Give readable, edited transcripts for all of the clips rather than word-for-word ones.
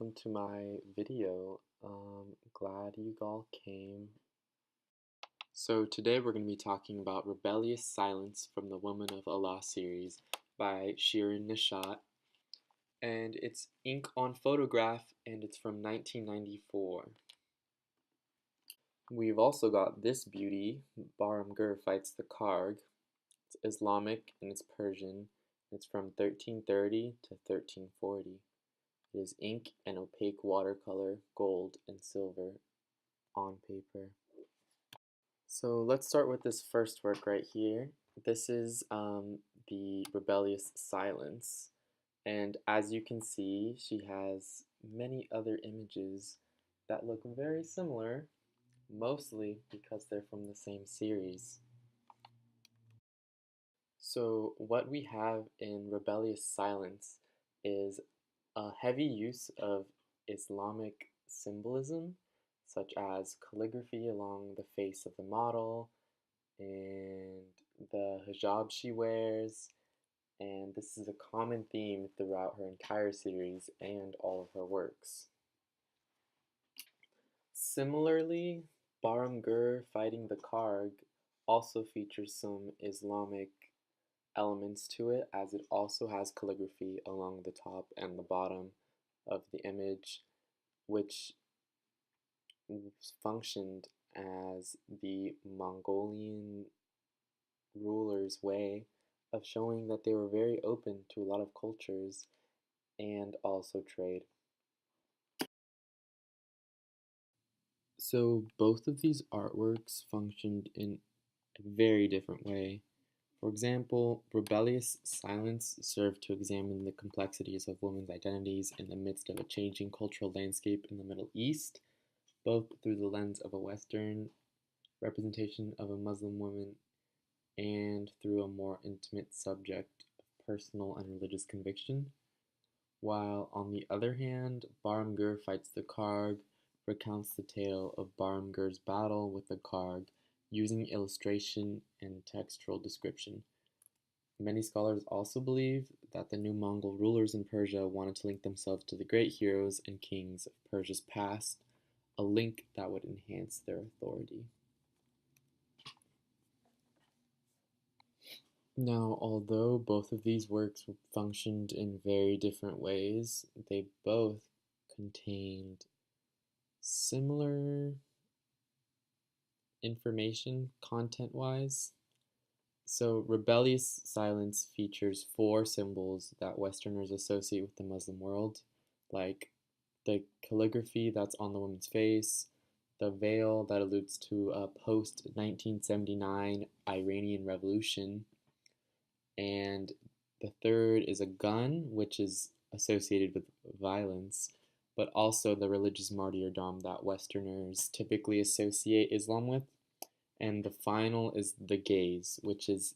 welcome to my video. Glad you all came. So today we're going to be talking about Rebellious Silence from the Woman of Allah series by Shirin Neshat. And it's ink on photograph and it's from 1994. We've also got this beauty, Bahram Fights the Karg. It's Islamic and it's Persian. It's from 1330 to 1340. It is ink and opaque watercolor, gold and silver on paper. So let's start with this first work right here. This is the Rebellious Silence. And as you can see, she has many other images that look very similar, mostly because they're from the same series. So what we have in Rebellious Silence is a heavy use of Islamic symbolism, such as calligraphy along the face of the model and the hijab she wears, and this is a common theme throughout her entire series and all of her works. Similarly, Bahram Fighting the Karg also features some Islamic elements to it, as it also has calligraphy along the top and the bottom of the image, which functioned as the Mongolian rulers' way of showing that they were very open to a lot of cultures and also trade. So both of these artworks functioned in a very different way. For example, Rebellious Silence served to examine the complexities of women's identities in the midst of a changing cultural landscape in the Middle East, both through the lens of a Western representation of a Muslim woman and through a more intimate subject of personal and religious conviction. While, on the other hand, Bahram Fights the Karg recounts the tale of Bahram battle with the Karg using illustration and textual description. Many scholars also believe that the new Mongol rulers in Persia wanted to link themselves to the great heroes and kings of Persia's past, a link that would enhance their authority. Now, although both of these works functioned in very different ways, they both contained similar information content-wise. So, Rebellious Silence features 4 symbols that Westerners associate with the Muslim world, like the calligraphy that's on the woman's face, the veil that alludes to a post-1979 Iranian Revolution, and the third is a gun, which is associated with violence, but also the religious martyrdom that Westerners typically associate Islam with. And the final is the gaze, which is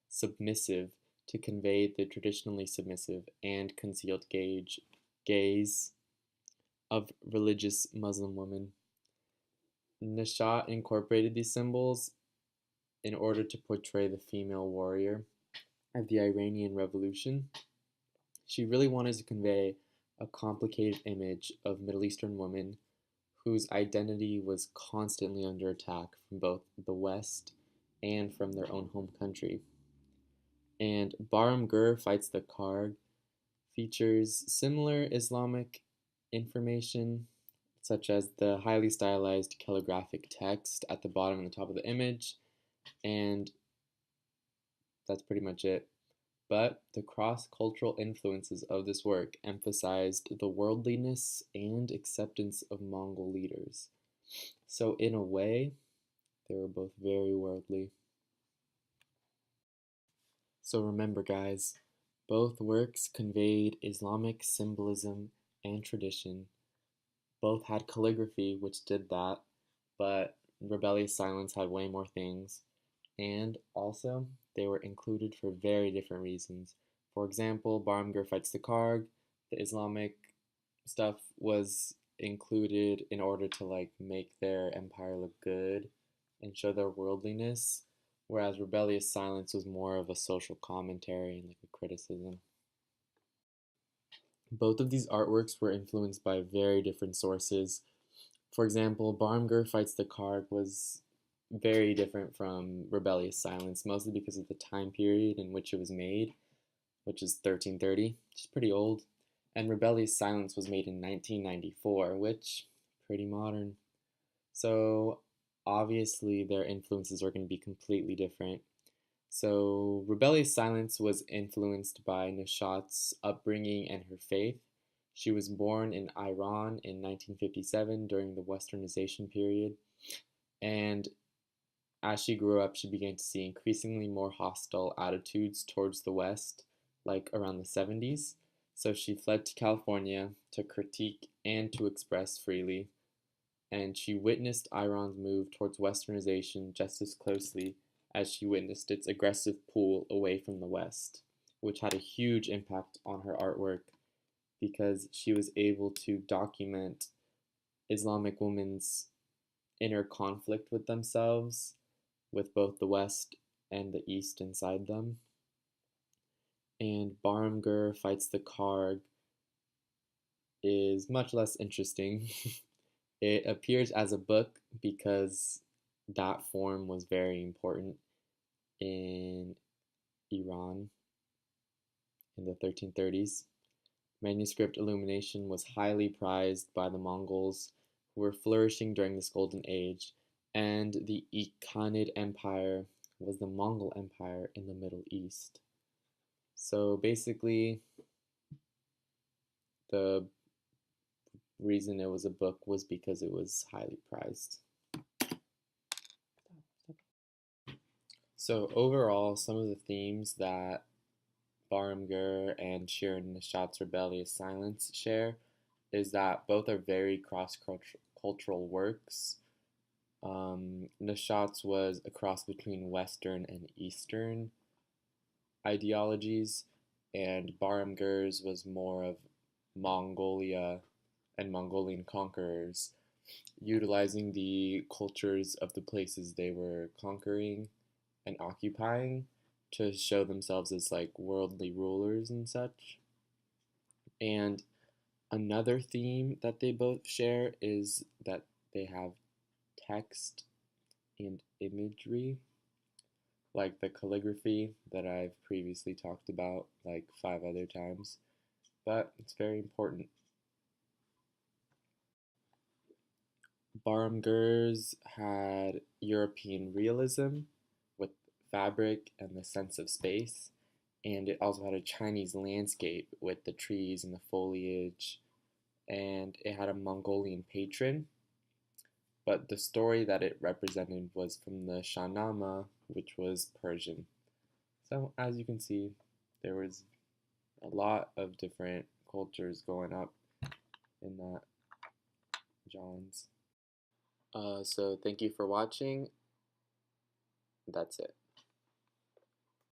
submissive to convey the traditionally submissive and concealed gaze of religious Muslim women. Neshat incorporated these symbols in order to portray the female warrior of the Iranian Revolution. She really wanted to convey a complicated image of Middle Eastern women whose identity was constantly under attack from both the West and from their own home country. And Bahram Fights the Karg features similar Islamic information, such as the highly stylized calligraphic text at the bottom and the top of the image, and that's pretty much it. But the cross-cultural influences of this work emphasized the worldliness and acceptance of Mongol leaders. So in a way, they were both very worldly. So remember guys, both works conveyed Islamic symbolism and tradition. Both had calligraphy, which did that, but Rebellious Silence had way more things. And also, they were included for very different reasons. For example, Bahram Fights the Karg, the Islamic stuff was included in order to make their empire look good and show their worldliness, whereas Rebellious Silence was more of a social commentary and like a criticism. Both of these artworks were influenced by very different sources. For example, Barmger Fights the Karg was very different from Rebellious Silence, mostly because of the time period in which it was made, which is 1330, which is pretty old. And Rebellious Silence was made in 1994, which pretty modern. So obviously their influences are going to be completely different. So Rebellious Silence was influenced by Neshat's upbringing and her faith. She was born in Iran in 1957 during the Westernization period, and as she grew up, she began to see increasingly more hostile attitudes towards the West, like around the 70s. So she fled to California to critique and to express freely, and she witnessed Iran's move towards Westernization just as closely as she witnessed its aggressive pull away from the West, which had a huge impact on her artwork because she was able to document Islamic women's inner conflict with themselves, with both the West and the East inside them. And Barmger Fights the Karg is much less interesting. It appears as a book because that form was very important in Iran in the 1330s. Manuscript illumination was highly prized by the Mongols, who were flourishing during this golden age, and the Ilkhanid Empire was the Mongol Empire in the Middle East. So basically, the reason it was a book was because it was highly prized. So overall, some of the themes that Barmger and Shirin Neshat's Rebellious Silence share is that both are very cross-cultural works. Neshat's was a cross between Western and Eastern ideologies, and Barmger's was more of Mongolia and Mongolian conquerors, utilizing the cultures of the places they were conquering and occupying to show themselves as like worldly rulers and such. And another theme that they both share is that they have text and imagery, like the calligraphy that I've previously talked about like 5 other times, but it's very important. Barmger's had European realism with fabric and the sense of space, and it also had a Chinese landscape with the trees and the foliage, and it had a Mongolian patron, but the story that it represented was from the Shahnameh, which was Persian. So as you can see, there was a lot of different cultures going up in that John's. So thank you for watching. That's it.